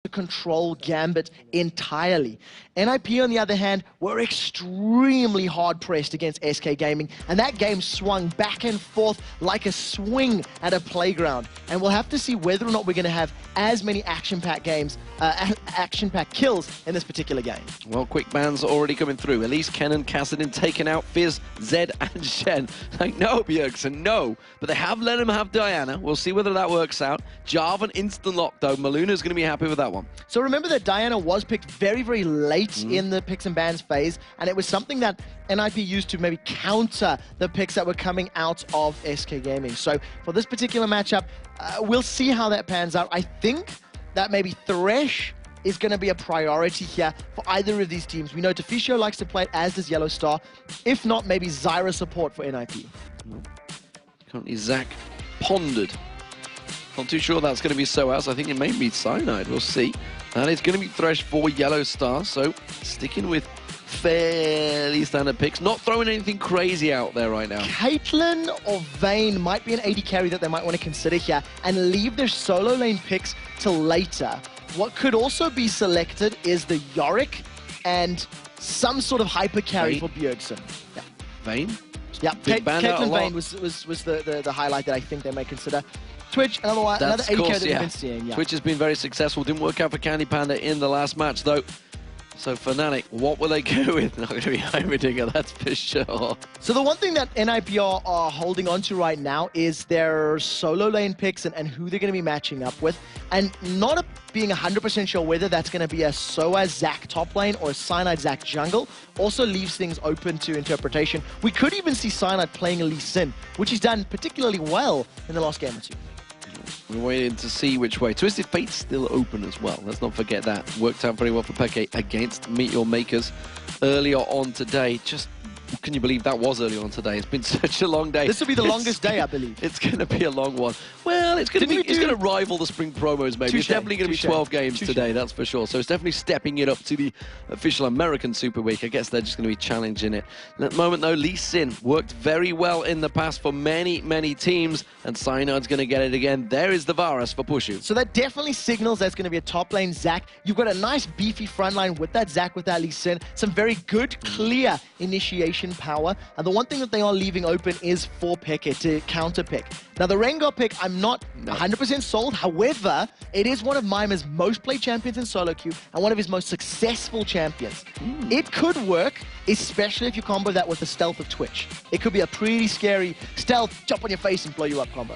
to control Gambit entirely. NIP, on the other hand, were extremely hard-pressed against SK Gaming, and that game swung back and forth like a swing at a playground. And we'll have to see whether or not we're going to have as many action-packed games, action-packed kills in this particular game. Well, quick bans already coming through. Elise, Kennen, Kassadin taken out, Fizz, Zed, and Shen. Like, no, Bjergsen, no. But they have let him have Diana. We'll see whether that works out. Jarvan instant lock, though. Maluna's going to be happy with that one. So remember that Diana was picked very, very late in the picks and bans phase, and it was something that NIP used to maybe counter the picks that were coming out of SK Gaming. So for this particular matchup, we'll see how that pans out. I think that maybe Thresh is going to be a priority here for either of these teams. We know Tefisio likes to play it, as does Yellow Star. If not, maybe Zyra support for NIP. Currently, Zach pondered. Not too sure that's going to be SOAS. I think it may be Cyanide. We'll see. And it's going to be Thresh for Yellow Star. So sticking with fairly standard picks. Not throwing anything crazy out there right now. Caitlyn or Vayne might be an AD carry that they might want to consider here and leave their solo lane picks till later. What could also be selected is the Yorick and some sort of hyper carry for Bjergsen. Yeah. Vayne? Yeah, Caitlyn Vayne was the highlight that I think they may consider. Twitch, another AD carry that we've been seeing. Yeah. Twitch has been very successful. Didn't work out for Candy Panda in the last match, though. So Fnatic, what will they go with? Not going to be Heimerdinger, that's for sure. So the one thing that NIP are holding on to right now is their solo lane picks and who they're going to be matching up with. And not being 100% sure whether that's going to be a SOAS Zac top lane or a Cyanide Zac jungle also leaves things open to interpretation. We could even see Cyanide playing a Lee Sin, which he's done particularly well in the last game or two. We're waiting to see which way. Twisted Fate's still open as well. Let's not forget that. Worked out very well for Peke against Meet Your Makers earlier on today. Just, can you believe that was earlier on today? It's been such a long day. This will be the longest day, I believe. It's going to be a long one. Well, it's going to rival the spring promos, maybe. It's definitely going to be 12 games today, that's for sure. So it's definitely stepping it up to the official American Super Week. I guess they're just going to be challenging it. At the moment, though, Lee Sin worked very well in the past for many, many teams, and Cyanide's going to get it again. There is the Varus for Pushu. So that definitely signals that's going to be a top lane Zac. You've got a nice beefy front line with that Zac, with that Lee Sin. Some very good, clear initiation power. And the one thing that they are leaving open is for Peke to counter pick. Now, the Rengar pick, I'm not 100% sold. However, it is one of Mimer's most played champions in solo queue and one of his most successful champions. It could work, especially if you combo that with the stealth of Twitch. It could be a pretty scary stealth, jump on your face and blow you up combo.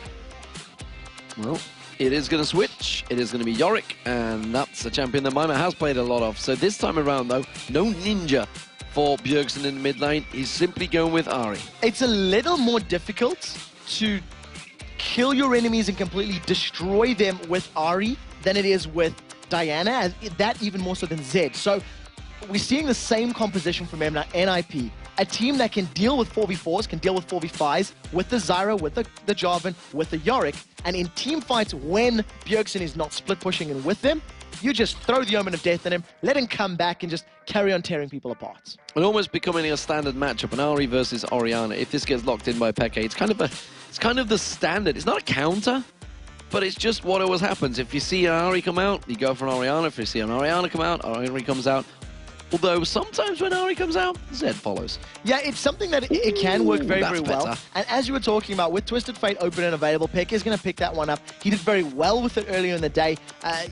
Well, it is going to switch. It is going to be Yorick, and that's a champion that Mimer has played a lot of. So this time around, though, no Ninja for Bjergsen in the mid lane. He's simply going with Ahri. It's a little more difficult to kill your enemies and completely destroy them with Ahri than it is with Diana, and that even more so than Zed. So we're seeing the same composition from NIP. A team that can deal with 4v4s, can deal with 4v5s, with the Zyra, with the Jarvan, with the Yorick, and in team fights when Bjergsen is not split pushing and with them, you just throw the Omen of Death at him, let him come back and just carry on tearing people apart. And almost becoming a standard matchup, an Ahri versus Orianna. If this gets locked in by Peke, it's kind of the standard. It's not a counter, but it's just what always happens. If you see an Ahri come out, you go for an Orianna. If you see an Orianna come out, Ahri comes out. Although sometimes when Ahri comes out, Zed follows. Yeah, it's something that it can work very, very well. And as you were talking about, with Twisted Fate open and available, Peke is going to pick that one up. He did very well with it earlier in the day,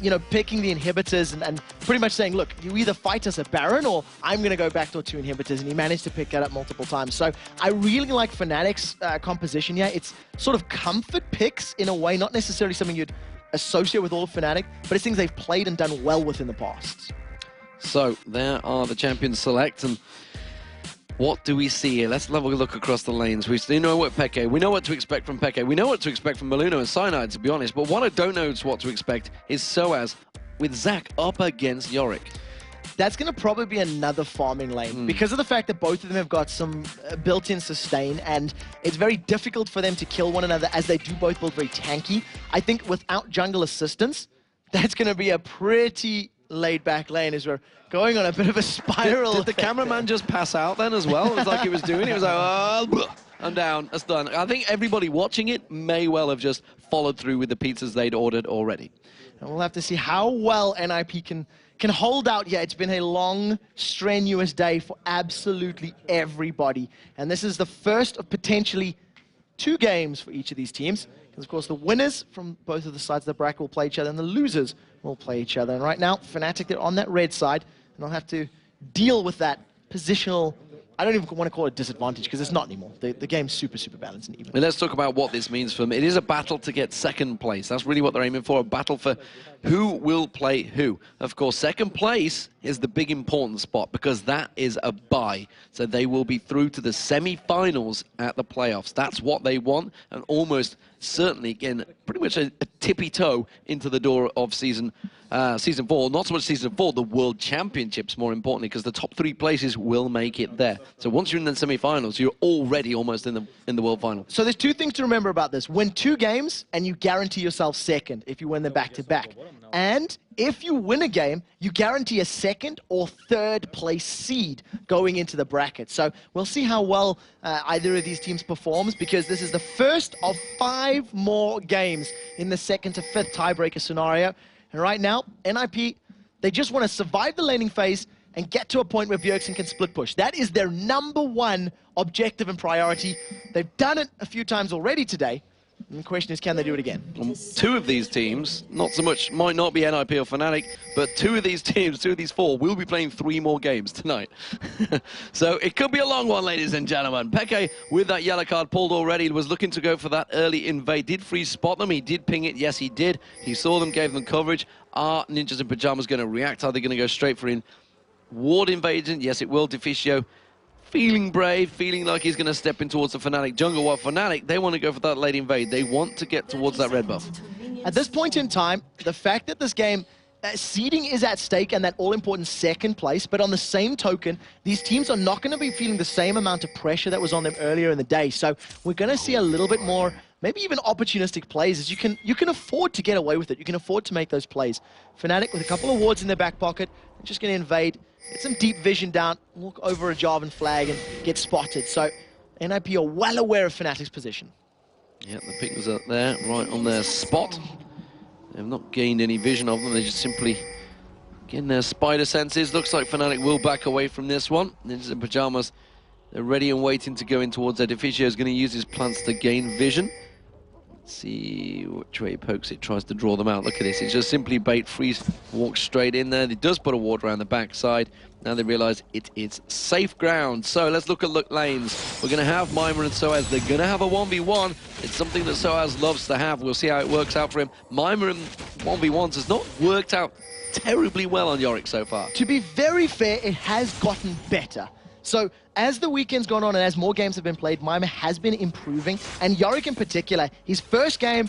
you know, picking the inhibitors and pretty much saying, look, you either fight us a Baron or I'm going to go backdoor 2 inhibitors, and he managed to pick that up multiple times. So I really like Fnatic's composition here. It's sort of comfort picks in a way, not necessarily something you'd associate with all of Fnatic, but it's things they've played and done well with in the past. So there are the champions select, and what do we see here? Let's have a look across the lanes. We know what Peke, we know what to expect from Peke, we know what to expect from Maluna and Cyanide, to be honest, but what I don't know is what to expect is SOAS with Zac up against Yorick. That's going to probably be another farming lane because of the fact that both of them have got some built-in sustain, and it's very difficult for them to kill one another as they do both build very tanky. I think without jungle assistance, that's going to be a pretty laid-back lane as we're going on a bit of a spiral. Did the cameraman just pass out then as well? It was like he was doing. He was like, oh, I'm down. That's done. I think everybody watching it may well have just followed through with the pizzas they'd ordered already. And we'll have to see how well NIP can hold out. Yeah, it's been a long, strenuous day for absolutely everybody. And this is the first of potentially 2 games for each of these teams. Because, of course, the winners from both of the sides of the bracket will play each other, and the losers will play each other. And right now, Fnatic, they're on that red side, and they'll have to deal with that positional, I don't even want to call it disadvantage, because it's not anymore. The game's super, super balanced and even. And let's talk about what this means for them. It is a battle to get second place. That's really what they're aiming for, a battle for who will play who. Of course, second place is the big important spot, because that is a bye. So they will be through to the semi-finals at the playoffs. That's what they want, and almost certainly, again, pretty much a tippy toe into the door of Season 4. Not so much Season 4, the World Championships, more importantly, because the top 3 places will make it there. So once you're in the semi-finals, you're already almost in the World Final. So there's 2 things to remember about this. Win 2 games, and you guarantee yourself second if you win them back-to-back. And if you win a game, you guarantee a 2nd or 3rd place seed going into the bracket. So we'll see how well either of these teams performs, because this is the first of 5 more games in the 2nd to 5th tiebreaker scenario. And right now, NIP, they just want to survive the laning phase and get to a point where Bjergsen can split push. That is their #1 objective and priority. They've done it a few times already today. And the question is, can they do it again? 2 of these teams, not so much, might not be NIP or Fnatic, but 2 of these teams, 2 of these 4, will be playing 3 more games tonight. So it could be a long one, ladies and gentlemen. Peke, with that yellow card pulled already, was looking to go for that early invade. Did Freeze spot them? He did ping it. Yes, he did. He saw them, gave them coverage. Are Ninjas in Pyjamas going to react? Are they going to go straight for in ward invasion? Yes, it will. Deficio feeling brave, feeling like he's going to step in towards the Fnatic jungle. While Fnatic, they want to go for that late invade. They want to get towards that red buff. At this point in time, the fact that this game, seeding is at stake and that all-important 2nd place, but on the same token, these teams are not going to be feeling the same amount of pressure that was on them earlier in the day. So we're going to see a little bit more, maybe even opportunistic plays, as you can afford to get away with it. You can afford to make those plays. Fnatic with a couple of wards in their back pocket, just going to invade, get some deep vision down, walk over a Jarvan flag and get spotted. So NIP are well aware of Fnatic's position. Yeah, the pings are there, right on their spot. They've not gained any vision of them. They're just simply getting their spider senses. Looks like Fnatic will back away from this one. Ninjas in Pyjamas, they're ready and waiting to go in towards their Deficio. Is going to use his plants to gain vision. Let's see which way he pokes it, tries to draw them out. Look at this, it's just simply bait. Freeze walks straight in there. He does put a ward around the backside. Now they realize it is safe ground. So let's look at lanes. We're going to have Mimir and Soaz. They're going to have a 1v1. It's something that Soaz loves to have. We'll see how it works out for him. Mimir in 1v1s has not worked out terribly well on Yorick so far. To be very fair, it has gotten better. So as the weekend's gone on and as more games have been played, Mimir has been improving. And Yorick in particular, his first game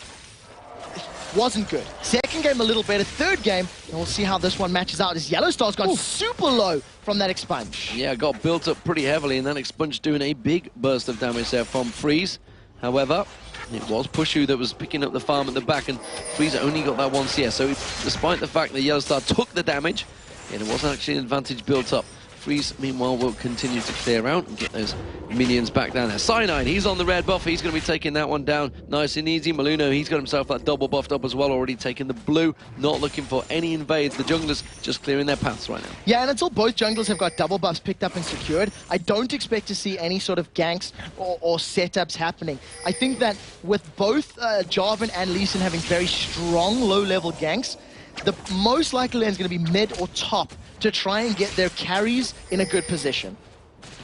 wasn't good. Second game a little better. Third game, and we'll see how this one matches out. His Yellow Star's gone super low from that expunge. Yeah, got built up pretty heavily, and that expunge doing a big burst of damage there from Freeze. However, it was Pushu that was picking up the farm at the back, and Freeze only got that 1 CS. So despite the fact that Yellow Star took the damage, it wasn't actually an advantage built up. Freeze, meanwhile, will continue to clear out and get those minions back down there. Cyanide, he's on the red buff. He's going to be taking that one down nice and easy. Maluno, he's got himself that double buffed up as well, already taking the blue, not looking for any invades. The junglers just clearing their paths right now. Yeah, and until both junglers have got double buffs picked up and secured, I don't expect to see any sort of ganks or setups happening. I think that with both Jarvan and Lee Sin having very strong low-level ganks, the most likely lane is going to be mid or top to try and get their carries in a good position.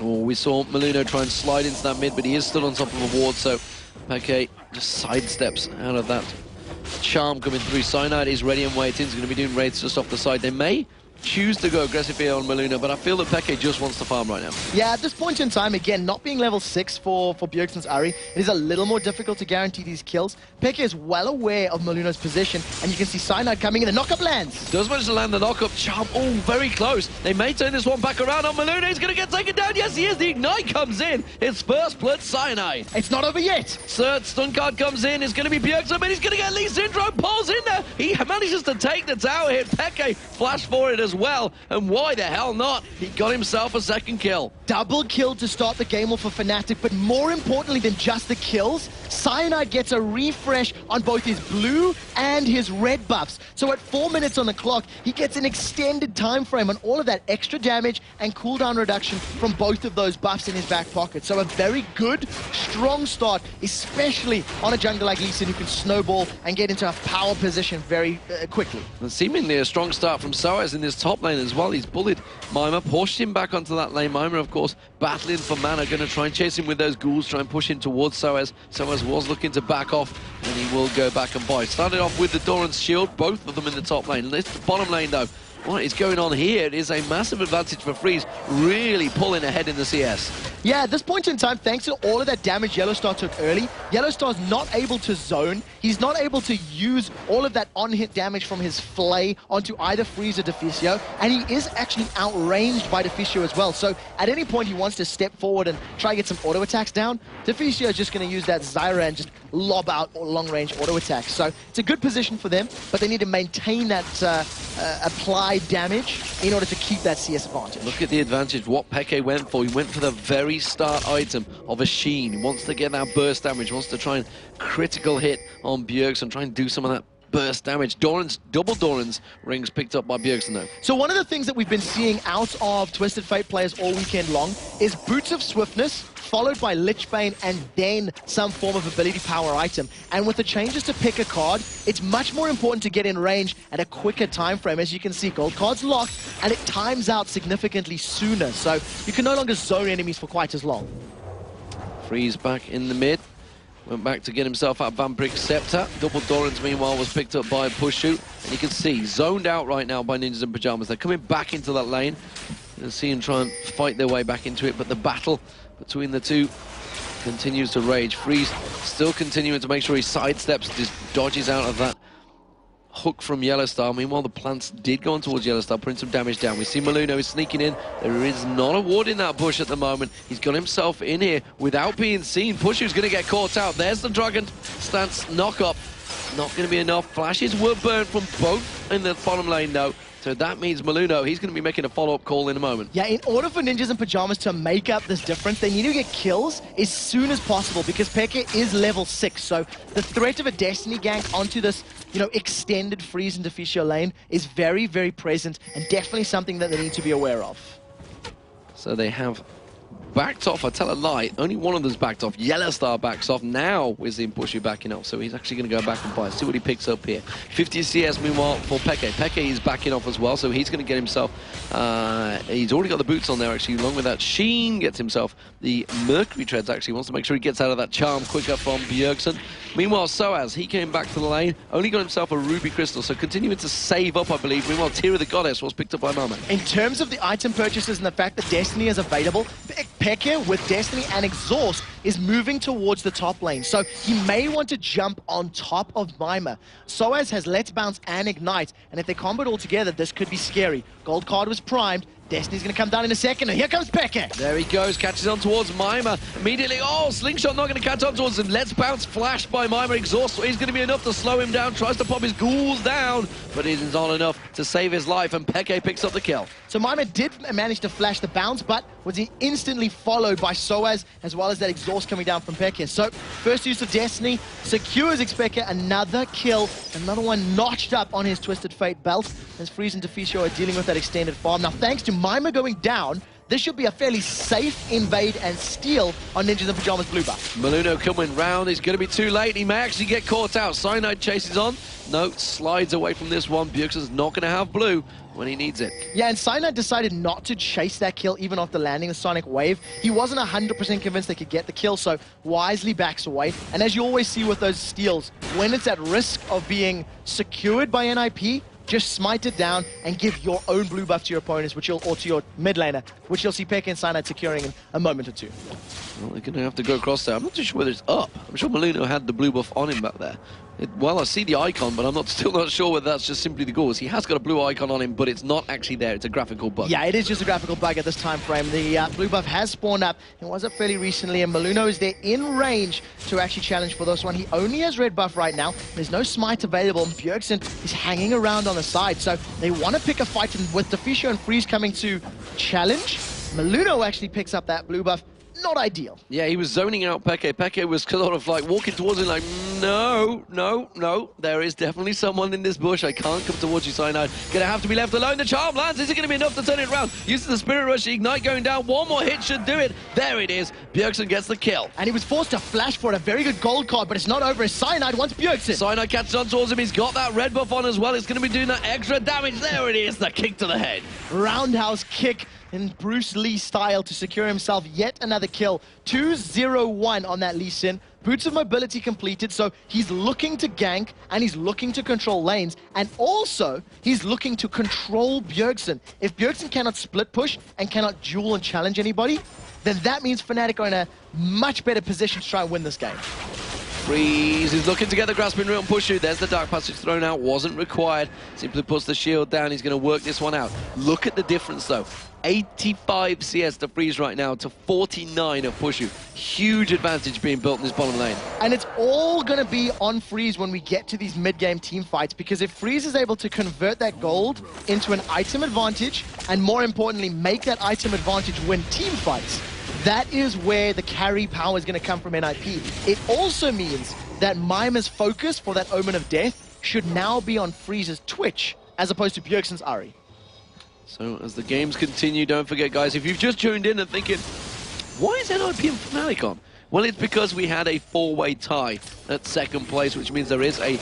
Oh, we saw Maluno try and slide into that mid, but he is still on top of a ward, so Peke just sidesteps out of that charm coming through. Cyanide is ready and waiting. He's going to be doing raids just off the side. They may choose to go aggressive here on Maluno, but I feel that Peke just wants to farm right now. Yeah, at this point in time, again, not being level 6 for Bjergsen's Ahri, it is a little more difficult to guarantee these kills. Peke is well aware of Maluno's position, and you can see Cyanide coming in. The knockup lands. Does manage to land the knockup. Charm, oh, very close. They may turn this one back around on Maluno. He's going to get taken down. Yes, he is. The Ignite comes in. It's first blood Cyanide. It's not over yet. Third stun card comes in. It's going to be Bjergsen, but he's going to get Lee Syndrome. Pulls in there. He manages to take the tower hit. Peke flash for it as well. And why the hell not? He got himself a second kill. Double kill to start the game off for Fnatic, but more importantly than just the kills, Cyanide gets a refresh on both his blue and his red buffs. So at 4 minutes on the clock, he gets an extended time frame on all of that extra damage and cooldown reduction from both of those buffs in his back pocket. So a very good, strong start, especially on a jungler like Lee Sin who can snowball and get into a power position very quickly. And seemingly a strong start from Soaz in this top lane as well. He's bullied Mima, pushed him back onto that lane. Mima, of course, battling for mana, going to try and chase him with those ghouls, try and push him towards Soaz. Soaz was looking to back off, and he will go back and buy. Started off with the Doran's shield, both of them in the top lane. This bottom lane, though, what is going on here? It is a massive advantage for Freeze, really pulling ahead in the CS. Yeah, at this point in time, thanks to all of that damage Yellowstar took early, Yellowstar's not able to zone. He's not able to use all of that on-hit damage from his Flay onto either Freeze or Deficio, and he is actually outranged by Deficio as well. So at any point he wants to step forward and try to get some auto attacks down, Deficio is just going to use that Zyra and just lob out long-range auto attacks. So it's a good position for them, but they need to maintain that applied damage in order to keep that CS advantage. Look at the advantage, what Peke went for. He went for the very start item of a Sheen. He wants to get that burst damage, wants to try and critical hit on Bjergsen, try and do some of that burst damage. Doran's, double Doran's rings picked up by Bjergsen though. So one of the things that we've been seeing out of Twisted Fate players all weekend long is Boots of Swiftness, followed by Lichbane, and then some form of ability power item. And with the changes to pick a card, it's much more important to get in range at a quicker time frame. As you can see, gold card's locked, and it times out significantly sooner. So you can no longer zone enemies for quite as long. Freeze back in the mid. Went back to get himself out of Vampiric's Scepter. Double Doran's, meanwhile, was picked up by a push shoot. And you can see, zoned out right now by Ninjas in Pyjamas. They're coming back into that lane. You can see them try and fight their way back into it, but the battle between the two continues to rage. Freeze still continuing to make sure he sidesteps, just dodges out of that hook from Yellowstar. Meanwhile, the plants did go on towards Yellowstar, putting some damage down. We see Maluno is sneaking in. There is not a ward in that bush at the moment. He's got himself in here without being seen. Pushu's going to get caught out. There's the Dragon stance knock up. Not going to be enough. Flashes were burned from both in the bottom lane, though. So that means Maluno, he's going to be making a follow-up call in a moment. Yeah, in order for Ninjas in Pyjamas to make up this difference, they need to get kills as soon as possible because Peke is level 6. So the threat of a Destiny gank onto this, extended Freeze and Deficio lane is very, very present and definitely something that they need to be aware of. So they have backed off. I tell a lie, only one of them's backed off. Yellowstar backs off. Now we're seeing Pushu backing off, so he's actually going to go back and buy. See what he picks up here. 50 CS meanwhile for Peke. Peke is backing off as well, so he's going to get himself, he's already got the boots on there actually, along with that. Sheen gets himself the Mercury Treads actually, wants to make sure he gets out of that charm quicker from Bjergsen. Meanwhile, Soaz, he came back to the lane, only got himself a Ruby Crystal, so continuing to save up, I believe. Meanwhile, Tear of the Goddess was picked up by Mama. In terms of the item purchases and the fact that Destiny is available, Peke with Destiny and Exhaust is moving towards the top lane, so he may want to jump on top of Mima. Soaz has Let's Bounce and Ignite, and if they combo it all together, this could be scary. Gold card was primed. Destiny's going to come down in a second, and here comes Peke. There he goes, catches on towards Mima. Immediately, Slingshot not going to catch on towards him. Let's Bounce flash by Mima. Exhaust is going to be enough to slow him down. Tries to pop his ghouls down, but it is not enough to save his life, and Peke picks up the kill. So Mima did manage to flash the bounce, but was instantly followed by Soaz, as well as that exhaust coming down from Peke. So, first use of Destiny, secures Peke another kill, another one notched up on his Twisted Fate belt, as Freeze and Deficio are dealing with that extended farm. Now, thanks to Mima going down, this should be a fairly safe invade and steal on Ninjas in Pyjamas blue buff. Maluno coming round, he's going to be too late. He may actually get caught out. Cyanide chases on. No, slides away from this one. Bjergsen's not going to have blue when he needs it. Yeah, and Cyanide decided not to chase that kill even after landing the Sonic Wave. He wasn't 100% convinced they could get the kill, so wisely backs away. And as you always see with those steals, when it's at risk of being secured by NIP, just smite it down and give your own blue buff to your opponents, or to your mid laner, which you'll see Peke and Cyanide securing in a moment or two. Well, they're going to have to go across there. I'm not too sure whether it's up. I'm sure Maluno had the blue buff on him back there. Well, I see the icon, but I'm still not sure whether that's just simply the gauze. He has got a blue icon on him, but it's not actually there. It's a graphical bug. Yeah, it is just a graphical bug at this time frame. The blue buff has spawned up. It was up fairly recently, and Maluno is there in range to actually challenge for this one. He only has red buff right now. There's no smite available, and Bjergsen is hanging around on the side. So they want to pick a fight, and with Deficio and Freeze coming to challenge, Maluno actually picks up that blue buff. not ideal. Yeah, he was zoning out Peke. Peke was sort of like walking towards him like, no, no, no. There is definitely someone in this bush. I can't come towards you, Cyanide. Gonna have to be left alone. The charm lands. Is it gonna be enough to turn it around? Uses the Spirit Rush. Ignite going down. One more hit should do it. There it is. Bjergsen gets the kill. And he was forced to flash for a very good gold card, but it's not over as Cyanide wants Bjergsen. Cyanide catches on towards him. He's got that red buff on as well. It's gonna be doing that extra damage. There it is. The kick to the head. Roundhouse kick in Bruce Lee style to secure himself yet another kill. 2-0-1 on that Lee Sin. Boots of mobility completed, so he's looking to gank and he's looking to control lanes, and also he's looking to control Bjergsen. If Bjergsen cannot split push and cannot duel and challenge anybody, then that means Fnatic are in a much better position to try and win this game. Freeze is looking to get the grasping root on Pushu. There's the Dark Passage thrown out, wasn't required. Simply puts the shield down. He's going to work this one out. Look at the difference though. 85 CS to Freeze right now to 49 of Pushu. Huge advantage being built in this bottom lane. And it's all going to be on Freeze when we get to these mid-game team fights, because if Freeze is able to convert that gold into an item advantage, and more importantly, make that item advantage win team fights, that is where the carry power is going to come from NIP. It also means that Mima's focus for that Omen of Death should now be on Freeze's Twitch, as opposed to Bjergsen's Ahri. So as the games continue, don't forget, guys, if you've just tuned in and thinking, why is NIP and Fnatic on? Well, it's because we had a 4-way tie at second place, which means there is a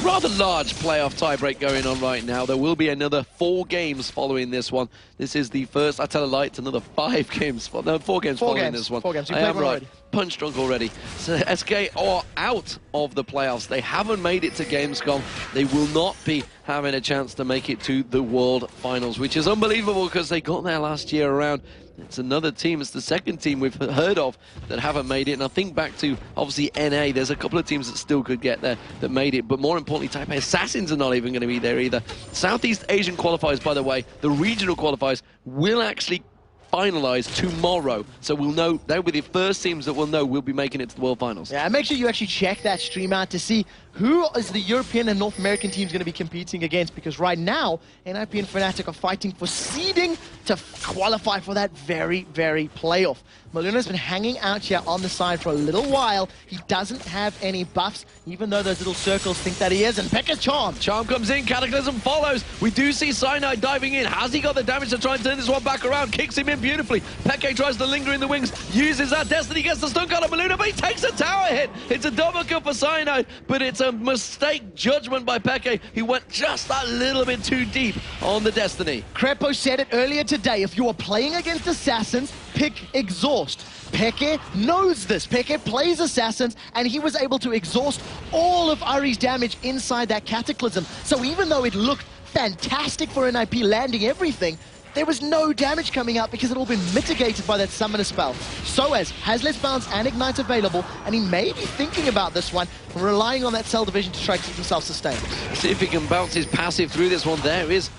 rather large playoff tiebreak going on right now. There will be another 4 games following this one. This is the first, I tell a lie, it's another 5 games, no, 4 games following this one. 4 games, you I played am one right. already. Punch drunk already. So SK are out of the playoffs. They haven't made it to Gamescom. They will not be having a chance to make it to the World Finals, which is unbelievable because they got there last year around. It's another team, it's the second team we've heard of that haven't made it. And I think back to, obviously, NA, there's a couple of teams that still could get there that made it. But more importantly, Taipei Assassins are not even going to be there either. Southeast Asian qualifiers, by the way, the regional qualifiers will actually finalize tomorrow, so we'll know. They'll be the first teams that we'll know will be making it to the World Finals. Yeah, and make sure you actually check that stream out to see who is the European and North American teams going to be competing against, because right now NIP and Fnatic are fighting for seeding to qualify for that very, very playoff. Maluna's been hanging out here on the side for a little while. He doesn't have any buffs, even though those little circles think that he is. And Pekka's Charm. Charm comes in, Cataclysm follows. We do see Cyanide diving in. Has he got the damage to try and turn this one back around? Kicks him in beautifully. Peke tries to linger in the wings, uses that Destiny, gets the stun card on Maluna, but he takes a tower hit. It's a double kill for Cyanide, but it's a mistake judgment by Peke. He went just that little bit too deep on the Destiny. Crepo said it earlier today, if you are playing against Assassins, pick Exhaust. Peke knows this. Peke plays Assassins, and he was able to exhaust all of Ahri's damage inside that Cataclysm. So even though it looked fantastic for NIP landing everything, there was no damage coming out because it had all been mitigated by that Summoner spell. Soaz has less bounce and Ignite available, and he may be thinking about this one, relying on that Cell Division to try to keep himself sustained. See if he can bounce his passive through this one. There is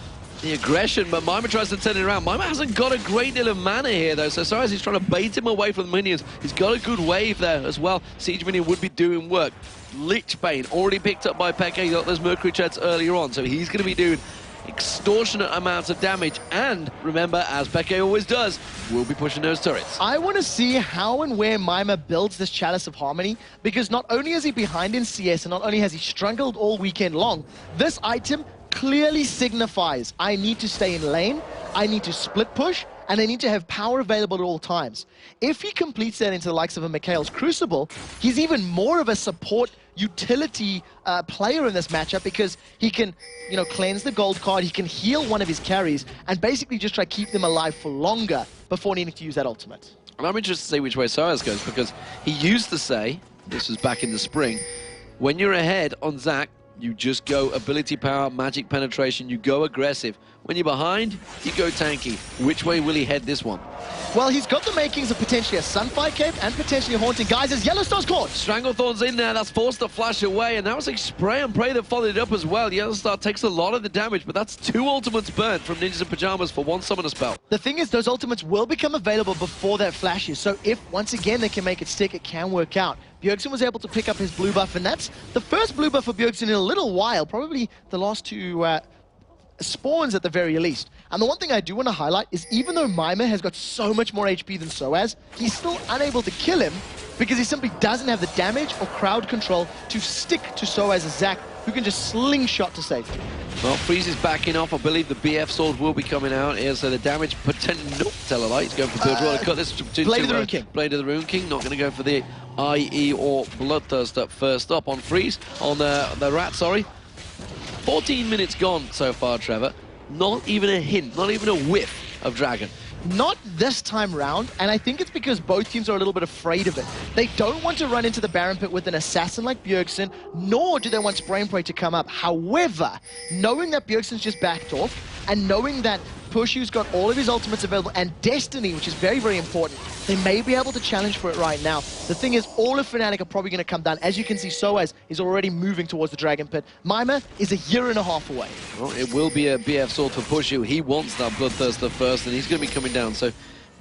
the aggression, but Mima tries to turn it around. Mima hasn't got a great deal of mana here, though, so Soaz is trying to bait him away from the minions. He's got a good wave there as well. Siege Minion would be doing work. Lich Bane already picked up by Peke. He got those Mercury Treads earlier on, so he's going to be doing extortionate amounts of damage, and remember, as Peke always does, we'll be pushing those turrets. I want to see how and where Mima builds this Chalice of Harmony, because not only is he behind in CS, and not only has he struggled all weekend long, this item clearly signifies I need to stay in lane, I need to split push, and I need to have power available at all times. If he completes that into the likes of a Mikhail's Crucible, he's even more of a support utility player in this matchup, because he can, you know, cleanse the gold card, he can heal one of his carries, and basically just try to keep them alive for longer before needing to use that ultimate. And I'm interested to see which way Soaz goes, because he used to say, this was back in the spring, when you're ahead on Zac, you just go ability power, magic penetration, you go aggressive. When you're behind, you go tanky. Which way will he head this one? Well, he's got the makings of potentially a Sunfire Cape and potentially a Haunting. Guys, as Yellowstar's caught. Stranglethorn's in there, that's forced to flash away, and that was a spray and pray that followed it up as well. Yellowstar takes a lot of the damage, but that's 2 ultimates burnt from Ninjas in Pyjamas for 1 summoner spell. The thing is, those ultimates will become available before that flashes, so if, once again, they can make it stick, it can work out. Bjergsen was able to pick up his blue buff, and that's the first blue buff for Bjergsen in a little while, probably the last 2 spawns at the very least. And the one thing I do want to highlight is even though Mima has got so much more HP than Soaz, he's still unable to kill him because he simply doesn't have the damage or crowd control to stick to Soaz's Zac, who can just slingshot to safety. Well, Freeze is backing off. I believe the BF sword will be coming out here, so the damage potential. Nope, tell a lie. He's going for third roll. Cut this to Blade of the Rune King. Blade of the Rune King. Not going to go for the IE or Bloodthirst up first up on Freeze. On the Rat, sorry. 14 minutes gone so far, Trevor. Not even a hint, not even a whiff of Dragon. Not this time round, and I think it's because both teams are a little bit afraid of it. They don't want to run into the Baron Pit with an assassin like Bjergsen, nor do they want Spray and Pray to come up. However, knowing that Bjergsen's just backed off, and knowing that Pushu's got all of his ultimates available, and Destiny, which is very, very important, they may be able to challenge for it right now. The thing is, all of Fnatic are probably going to come down. As you can see, Soaz is already moving towards the Dragon Pit. Mima is a year and a half away. Well, it will be a BF sword for Pushu. He wants that Bloodthirster first, and he's going to be coming down. So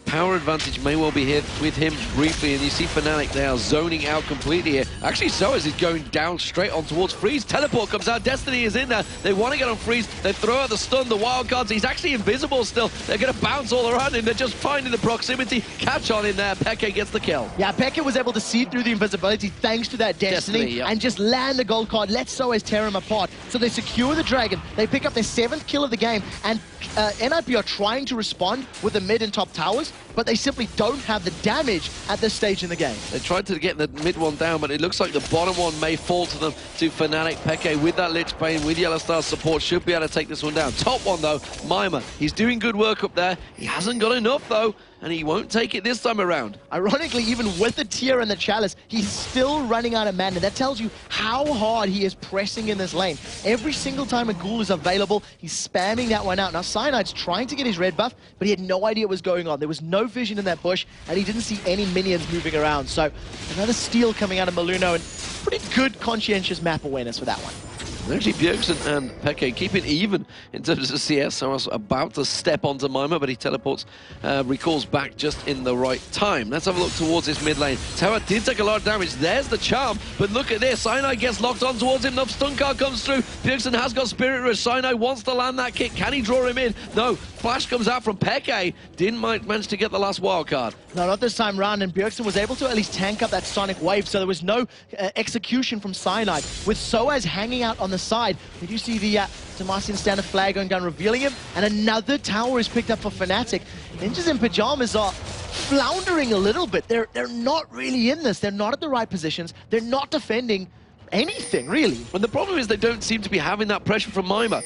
power advantage may well be here with him briefly, and you see Fnatic, they are zoning out completely here. Actually, Soaz is going down straight on towards Freeze. Teleport comes out, Destiny is in there. They want to get on Freeze, they throw out the stun, the wild cards. He's actually invisible still. They're going to bounce all around him. They're just finding the proximity. Catch on in there, Peke gets the kill. Yeah, Peke was able to see through the invisibility thanks to that Destiny yep. and just land the gold card, let Soaz tear him apart. So they secure the Dragon, they pick up their 7th kill of the game, and NIP are trying to respond with the mid and top towers, but they simply don't have the damage at this stage in the game. They tried to get the mid one down, but it looks like the bottom one may fall to them, to Fnatic. Peke with that Lich Bane, with Yellow Star's support, should be able to take this one down. Top one though, Mima. He's doing good work up there. He hasn't got enough though, and he won't take it this time around. Ironically, even with the Tear and the Chalice, he's still running out of mana. That tells you how hard he is pressing in this lane. Every single time a Ghoul is available, he's spamming that one out. Now, Cyanide's trying to get his red buff, but he had no idea what was going on. There was no vision in that bush, and he didn't see any minions moving around. So, another steal coming out of Maluno, and pretty good conscientious map awareness for that one. Actually, Bjergsen and Peke keeping even in terms of CS. So I was about to step onto Mima, but he teleports, recalls back just in the right time. Let's have a look towards this mid lane. Tower did take a lot of damage. There's the charm, but look at this. Cyanide gets locked on towards him. The stun card comes through. Bjergsen has got Spirit Rush. Cyanide wants to land that kick. Can he draw him in? No. Flash comes out from Peke. Didn't manage to get the last wild card. No, not this time round, and Bjergsen was able to at least tank up that Sonic Wave, so there was no execution from Cyanide. With Soaz hanging out on the side, we do see the Demacian standard flag going down, revealing him, and another tower is picked up for Fnatic. Ninjas in Pyjamas are floundering a little bit. They're not really in this. They're not at the right positions. They're not defending anything, really. And the problem is they don't seem to be having that pressure from Mima.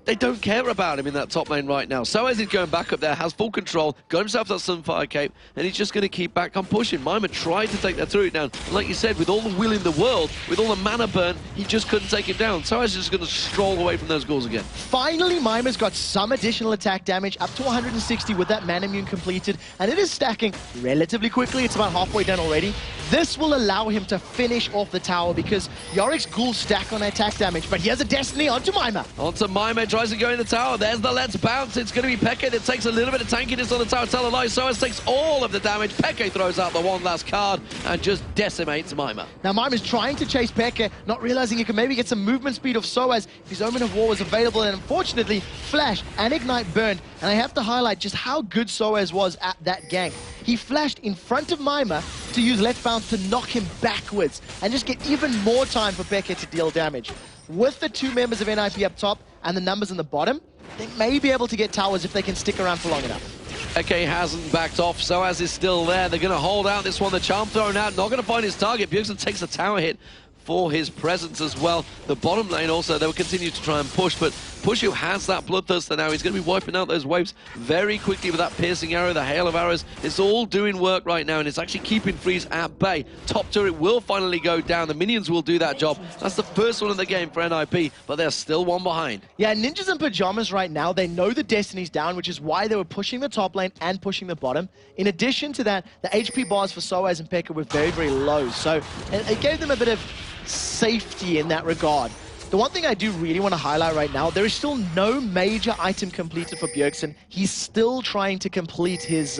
They don't care about him in that top lane right now. Soaz is going back up there, has full control, got himself that Sunfire Cape, and he's just going to keep back on pushing. Mima tried to take that turret down. And like you said, with all the will in the world, with all the mana burn, he just couldn't take it down. Soaz is just going to stroll away from those ghouls again. Finally, Mima's got some additional attack damage, up to 160 with that Mana Immune completed, and it is stacking relatively quickly. It's about halfway done already. This will allow him to finish off the tower because Yorick's ghouls stack on attack damage, but he has a Destiny onto Mima. Onto Mima, tries to go in the tower. There's the Let's Bounce. It's going to be Peke that takes a little bit of tankiness on the tower. Tell a lie. Soaz takes all of the damage. Peke throws out the one last card and just decimates Mima. Now Mima's trying to chase Peke, not realizing he can maybe get some movement speed off Soaz if his Omen of War was available, and unfortunately, Flash and Ignite burned. And I have to highlight just how good Soaz was at that gank. He flashed in front of Mima to use Let's Bounce to knock him backwards and just get even more time for Peke to deal damage. With the 2 members of NIP up top and the numbers in the bottom, they may be able to get towers if they can stick around for long enough. Okay, hasn't backed off. Soaz is still there. They're going to hold out this one. The charm thrown out. Not going to find his target. Bjergsen takes a tower hit for his presence as well. The bottom lane also, they will continue to try and push, but Pushu has that Bloodthirster now. He's going to be wiping out those waves very quickly with that piercing arrow, the hail of arrows. It's all doing work right now, and it's actually keeping Freeze at bay. Top turret will finally go down. The minions will do that job. That's the first one in the game for NIP, but they're still one behind. Yeah, Ninjas in Pyjamas right now, they know the Destiny's down, which is why they were pushing the top lane and pushing the bottom. In addition to that, the HP bars for Soaz and Peke were very, very low, so it gave them a bit of safety in that regard. The one thing I do really want to highlight right now, there is still no major item completed for Bjergsen. He's still trying to complete his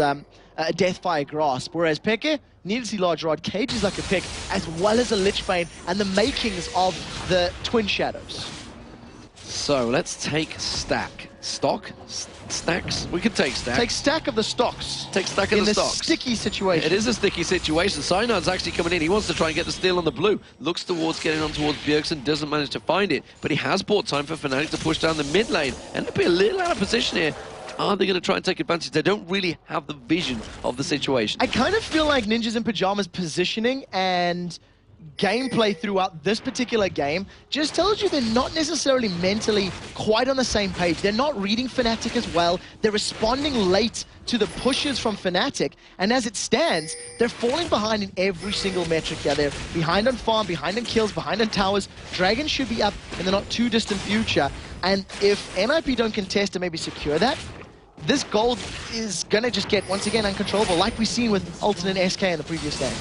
Deathfire Grasp, whereas Peke needed to see Large Rod, cages like a pick, as well as a Lich Bane, and the makings of the Twin Shadows. So let's take stacks. We could take stacks. Take stack of the stocks. Take stack of the stocks. In a sticky situation. It is a sticky situation. Cyanid's actually coming in. He wants to try and get the steal on the blue. Looks towards getting on towards Bjergsen. Doesn't manage to find it. But he has bought time for Fnatic to push down the mid lane. And it'll be a little out of position here. Are they going to try and take advantage? They don't really have the vision of the situation. I kind of feel like Ninjas in Pyjamas positioning and gameplay throughout this particular game just tells you they're not necessarily mentally quite on the same page. They're not reading Fnatic as well. They're responding late to the pushes from Fnatic, and as it stands, they're falling behind in every single metric here. They're behind on farm, behind on kills, behind on towers. Dragon should be up in the not too distant future, and if NIP don't contest and maybe secure that, this gold is gonna just get once again uncontrollable, like we've seen with Ultimate and SK in the previous game.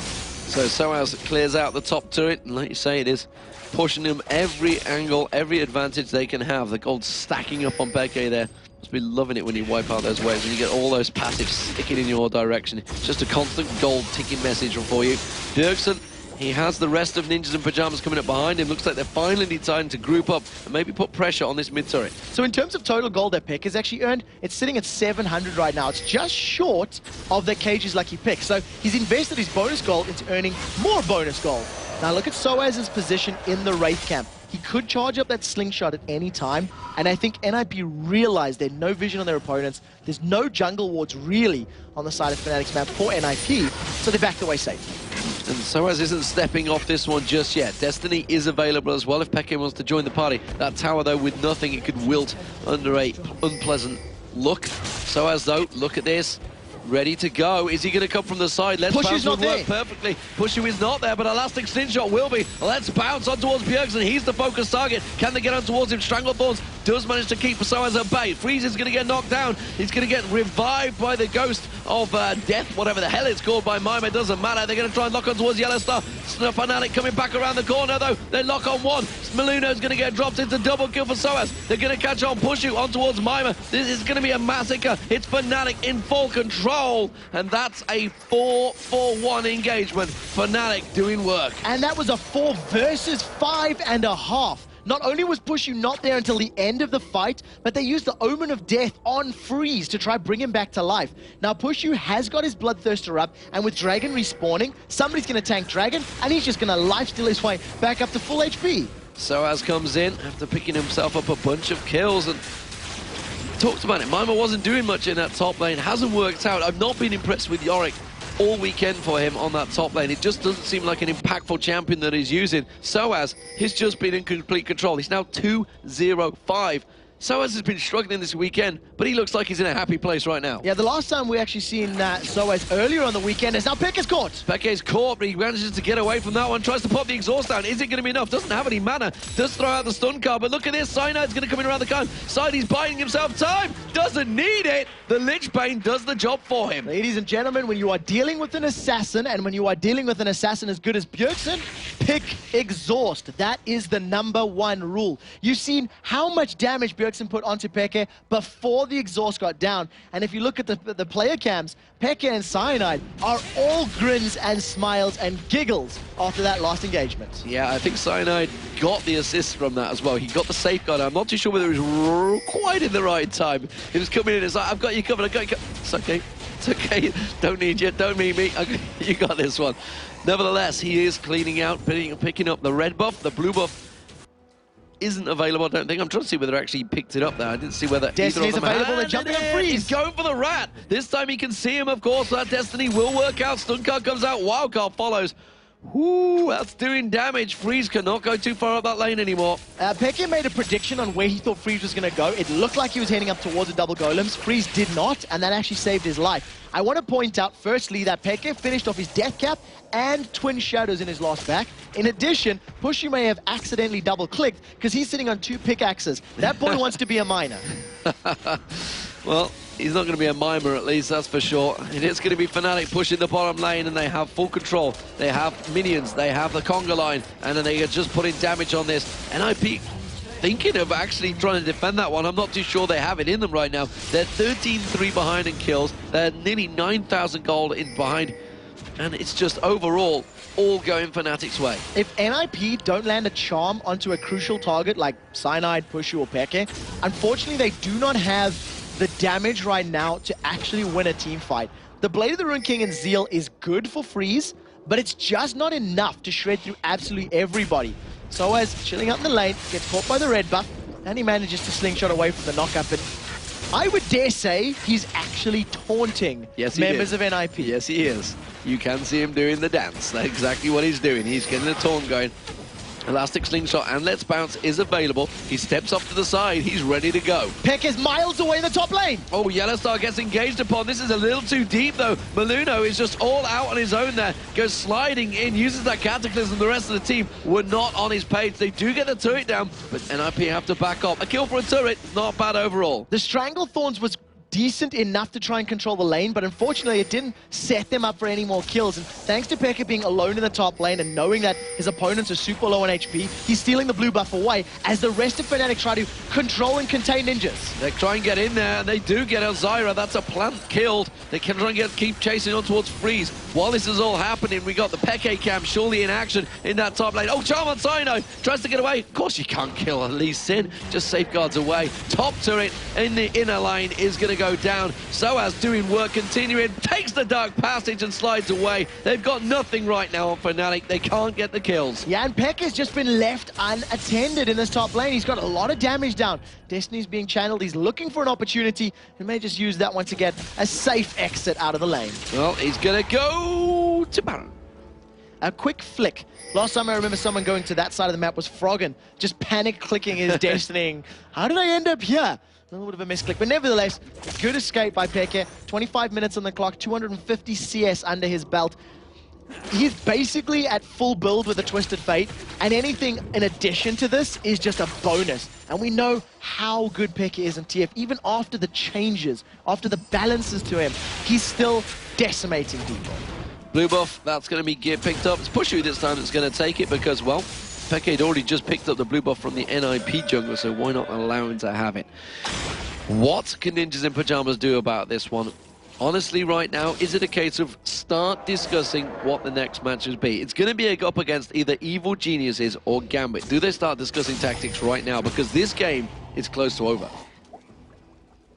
So Soaz clears out the top turret, and like you say, it is pushing them every angle, every advantage they can have. The gold stacking up on Peke there. Must be loving it when you wipe out those waves and you get all those passives sticking in your direction. It's just a constant gold ticking message for you. Bjergsen, he has the rest of Ninjas in Pyjamas coming up behind him. Looks like they're finally deciding to group up and maybe put pressure on this mid turret. So in terms of total gold that Pick has actually earned, it's sitting at 700 right now. It's just short of the Cage's lucky pick. So he's invested his bonus gold into earning more bonus gold. Now look at Soaz's position in the Wraith camp. He could charge up that slingshot at any time, and I think NIP realized they had no vision on their opponents. There's no jungle wards really on the side of Fnatic's map for NIP, so they backed away safe. And Soaz isn't stepping off this one just yet. Destiny is available as well if Peke wants to join the party. That tower, though, with nothing, it could wilt under a unpleasant look. Soaz, though, look at this. Ready to go. Is he going to come from the side? Let's Pushu's bounce would work perfectly. Pushu is not there, but Elastic Slingshot will be. Let's bounce on towards Bjergsen. He's the focus target. Can they get on towards him? Stranglethorns does manage to keep Soaz at bay. Freeze is going to get knocked down. He's going to get revived by the ghost of death, whatever the hell it's called by Mime. It doesn't matter. They're going to try and lock on towards Yellow Star. Fnatic coming back around the corner, though. They lock on one. Maluno's going to get dropped into double kill for Soaz. They're going to catch on Pushu on towards Mime. This is going to be a massacre. It's Fnatic in full control, and that's a 4-4-1 engagement. Fnatic doing work. And that was a 4 versus 5.5. Not only was Pushu not there until the end of the fight, but they used the Omen of Death on Freeze to try bring him back to life. Now Pushu has got his Bloodthirster up, and with Dragon respawning, somebody's going to tank Dragon, and he's just going to lifesteal his way back up to full HP. Soaz comes in after picking himself up a bunch of kills, and talked about it. Mima wasn't doing much in that top lane. Hasn't worked out. I've not been impressed with Yorick all weekend for him on that top lane. It just doesn't seem like an impactful champion that he's using. Soaz, he's just been in complete control. He's now 2-0-5. Soaz has been struggling this weekend, but he looks like he's in a happy place right now. Yeah, the last time we actually seen Soaz earlier on the weekend is now Peke's caught. Peke's caught, but he manages to get away from that one. Tries to pop the exhaust down. Is it going to be enough? Doesn't have any mana. Does throw out the stun card, but look at this. Cyanide's going to come in around the corner. He's buying himself time. Doesn't need it. The Lich Bane does the job for him. Ladies and gentlemen, when you are dealing with an assassin, and when you are dealing with an assassin as good as Bjergsen, pick exhaust. That is the #1 rule. You've seen how much damage Bjergsen put onto Peke before the exhaust got down. And if you look at the player cams, Peke and Cyanide are all grins and smiles and giggles after that last engagement. Yeah, I think Cyanide got the assist from that as well. He got the safeguard. I'm not too sure whether it was quite in the right time. He was coming in and it's like, I've got you covered, I've got you covered. It's okay. It's okay. Don't need you. Don't need me. Okay. You got this one. Nevertheless, he is cleaning out, picking up the red buff. The blue buff isn't available, I don't think. I'm trying to see whether actually he picked it up there. I didn't see whether Destiny's available. They're jumping on Freeze. He's going for the rat. This time he can see him, of course. That Destiny will work out. Stun card comes out. Wild card follows. Ooh, that's doing damage. Freeze cannot go too far up that lane anymore. Peke made a prediction on where he thought Freeze was going to go. It looked like he was heading up towards the double golems. Freeze did not, and that actually saved his life. I want to point out, firstly, that Peke finished off his death cap and twin shadows in his last back. In addition, Pushu may have accidentally double-clicked because he's sitting on 2 pickaxes. That boy wants to be a miner. Well, he's not going to be a mimer, at least, that's for sure. It is going to be Fnatic pushing the bottom lane, and they have full control. They have minions, they have the conga line, and then they are just putting damage on this. NIP thinking of actually trying to defend that one. I'm not too sure they have it in them right now. They're 13-3 behind in kills. They're nearly 9,000 gold in behind And it's just overall all going Fnatic's way. If NIP don't land a charm onto a crucial target like Cyanide, Pushu, or Peke, unfortunately they do not have the damage right now to actually win a team fight. The Blade of the Ruined King and Zeal is good for freeze, but it's just not enough to shred through absolutely everybody. So as chilling out in the lane, gets caught by the red buff, and he manages to slingshot away from the knockup. But I would dare say he's actually taunting members of NIP. Yes, he is. You can see him doing the dance. That's exactly what he's doing. He's getting a taunt going. Elastic Slingshot and Let's Bounce is available. He steps up to the side. He's ready to go. Peck is miles away in the top lane. Oh, Yellowstar gets engaged upon. This is a little too deep, though. Maluno is just all out on his own there. Goes sliding in, uses that Cataclysm. The rest of the team were not on his page. They do get the turret down, but NIP have to back up. A kill for a turret, not bad overall. The Stranglethorns was decent enough to try and control the lane, but unfortunately it didn't set them up for any more kills. And thanks to Pekka being alone in the top lane and knowing that his opponents are super low on HP, he's stealing the blue buff away as the rest of Fnatic try to control and contain ninjas. They try and get in there, and they do get Elzyra. That's a plant killed. They can try and keep chasing on towards Freeze. While this is all happening, we got the Peke camp surely in action in that top lane. Oh, Charm on Cyno tries to get away. Of course you can't kill Lee Sin, just safeguards away. Top turret in the inner lane is going to go down. Soaz doing work, continuing, takes the Dark Passage and slides away. They've got nothing right now on Fnatic. They can't get the kills. Yeah, and Peck has just been left unattended in this top lane. He's got a lot of damage down. Destiny's being channeled. He's looking for an opportunity. He may just use that one to get a safe exit out of the lane. Well, he's going to go to Baron. A quick flick. Last time I remember someone going to that side of the map was Froggen, just panic clicking his Destiny. How did I end up here? A little bit of a misclick, but nevertheless, good escape by Peke. 25 minutes on the clock, 250 CS under his belt. He's basically at full build with a Twisted Fate, and anything in addition to this is just a bonus. And we know how good Peke is in TF. Even after the changes, after the balances to him, he's still decimating people. Blue buff, that's going to be gear picked up. It's Pushu this time that's going to take it because, well, Peke had already just picked up the blue buff from the NIP jungler, so why not allow him to have it? What can Ninjas in Pyjamas do about this one? Honestly, right now, is it a case of start discussing what the next match would be? It's going to be up against either Evil Geniuses or Gambit. Do they start discussing tactics right now? Because this game is close to over.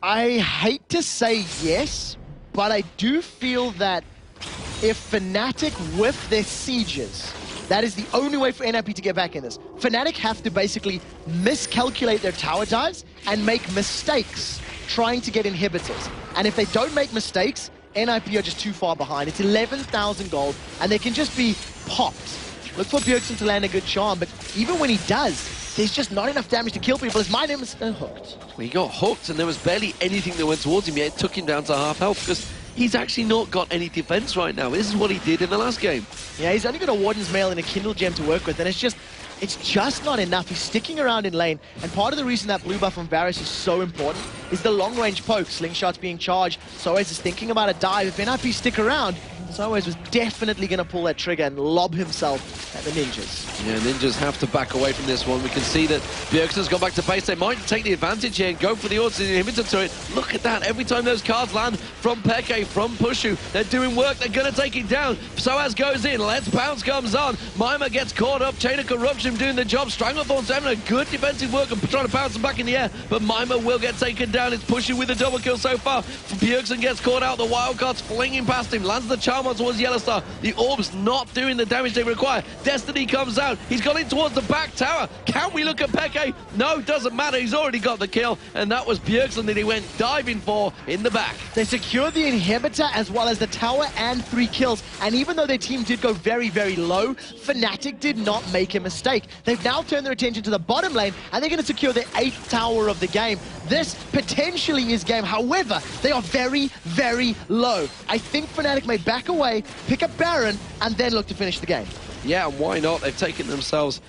I hate to say yes, but I do feel that if Fnatic whiff their sieges, that is the only way for NIP to get back in this. Fnatic have to basically miscalculate their tower dives and make mistakes trying to get inhibitors. And if they don't make mistakes, NIP are just too far behind. It's 11,000 gold, and they can just be popped. Look for Bjergsen to land a good charm, but even when he does, there's just not enough damage to kill people. His mind is hooked. Well, he got hooked, and there was barely anything that went towards him yet. It took him down to half health, because he's actually not got any defense right now. This is what he did in the last game. Yeah, he's only got a Warden's Mail and a Kindle Gem to work with, and it's just not enough. He's sticking around in lane, and part of the reason that blue buff from Varus is so important is the long-range poke. Slingshot's being charged. Soaz is thinking about a dive. If NIP stick around, Soaz was definitely going to pull that trigger and lob himself at the Ninjas. Yeah, Ninjas have to back away from this one. We can see that Bjergsen's gone back to base. They might take the advantage here and go for the inhibitor turret. Look at that. Every time those cards land from Peke, from Pushu, they're doing work. They're going to take it down. Soaz goes in. Let's Bounce comes on. Mima gets caught up. Chain of Corruption doing the job. Stranglethorn's having a good defensive work and trying to bounce him back in the air, but Mima will get taken down. It's Pushu with a double kill so far. Bjergsen gets caught out. The wildcards flinging past him. Lands the charm on towards Yellowstar. The orbs not doing the damage they require. Destiny comes out. He's gone in towards the back tower. Can we look at Peke? No, doesn't matter. He's already got the kill, and that was Bjergsen that he went diving for in the back. They secured the inhibitor as well as the tower and 3 kills, and even though their team did go very, very low, Fnatic did not make a mistake. They've now turned their attention to the bottom lane, and they're going to secure the 8th tower of the game. This potentially is game. However, they are very, very low. I think Fnatic may back away, pick up Baron, and then look to finish the game. Yeah, and why not? They've taken themselves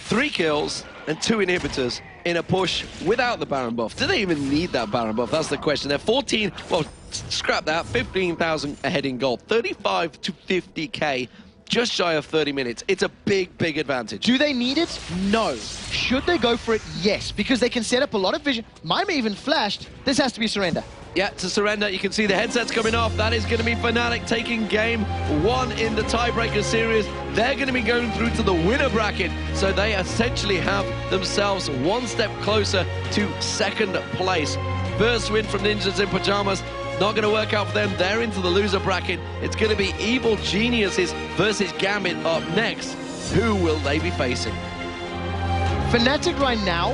3 kills and 2 inhibitors in a push without the Baron buff. Do they even need that Baron buff? That's the question. They're 14, well, scrap that, 15,000 ahead in gold. 35 to 50k, just shy of 30 minutes. It's a big, big advantage. Do they need it? No. Should they go for it? Yes, because they can set up a lot of vision. Mima even flashed. This has to be surrender. Yeah, to surrender. You can see the headsets coming off. That is going to be Fnatic taking game 1 in the tiebreaker series. They're going to be going through to the winner bracket, so they essentially have themselves one step closer to second place. First win from Ninjas in Pyjamas. Not going to work out for them. They're into the loser bracket. It's going to be Evil Geniuses versus Gambit up next. Who will they be facing? Fnatic right now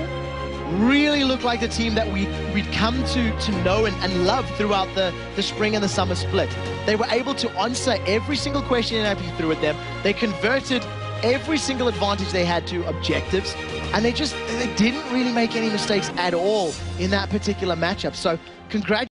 really look like the team that we'd come to know and love throughout the spring and the summer split. They were able to answer every single question that we threw at them. They converted every single advantage they had to objectives, and they didn't really make any mistakes at all in that particular matchup. So congratulations.